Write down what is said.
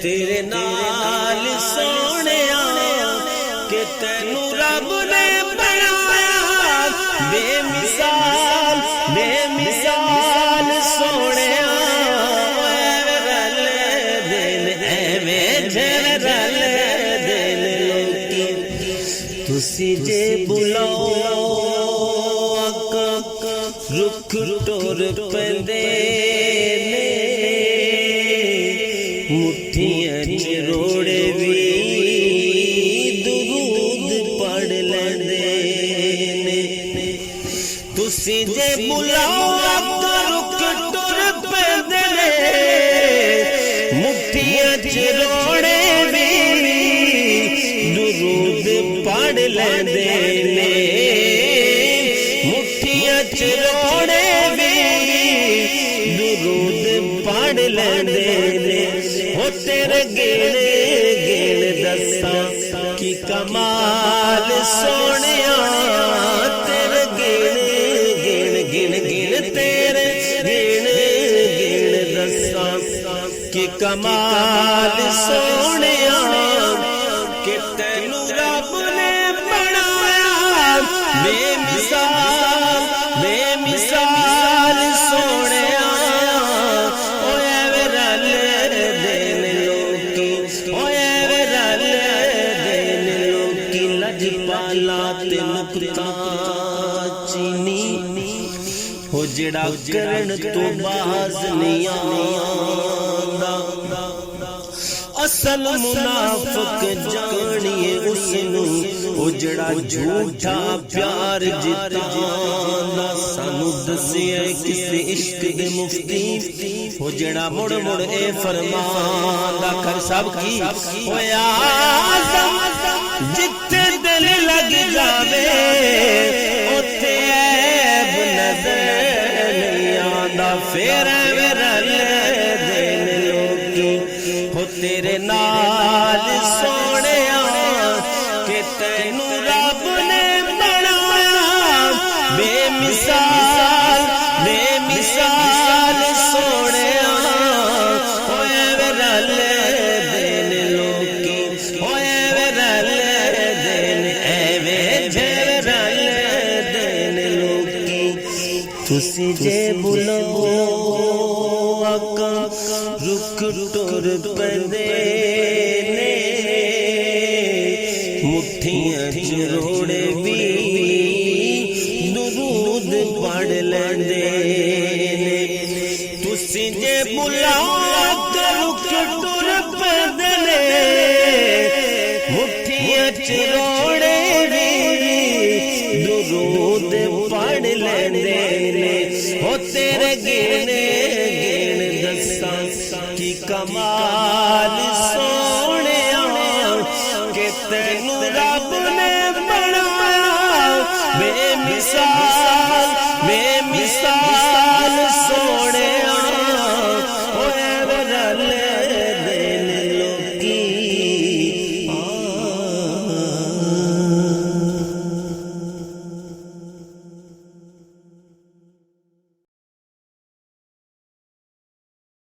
تیرے نال سونیا کہ تینو رب نے بنایا بے مثال سونیا رل دل ایویں رل دل لوکی تسی جے بلاؤ آقا رکھ ٹور پندے مٹھیاں چ روڑے وی درود پڑھ لیندے نے تسی جے بلاؤ آقا رکھ ٹور پندے مٹھیاں چ روڑے وی درود پڑھ لیندے نے مٹھیاں چ روڑے وی درود پڑھ لیندے نے تیرے گن گن دساں کی کمال سونیا تیرے گن گن گن تیرے گن گن دساں کی کمال سونیا کہ تینو رب نے بنایا بے مثال سونیا ہو جڑا کرن تو باز نہیں آندا اصل منافق جانیے اس نو او جڑا جھوٹا پیار جتانا سانو دسیا کسے عشق دے مفتی او جڑا مڑ مڑ اے فرماندا کر سب کی ہویا جتے دل لگ جاوے اوتے عیب نظر نہیں آندا پھر رل دل لوکی ہو تیرے نال سونیا کہ تینو رب نے بنایا بے مثال سونیا ہوئے رل دل لوکی ہوئے رل دل ایویں رل دل لوکی تسی جے بلاؤ آقا رکھ ٹور پندے نے مٹھیاں چ روڑے وی درود پڑھ لیندے نے تسی جے بلاؤ آقا رکھ ٹور پندے نے مٹھیاں چ روڑے وی درود پڑھ لیندے نے ہو تیرے گنے کی کمال سونیا کہ تینو رب نے بنایا بے مثال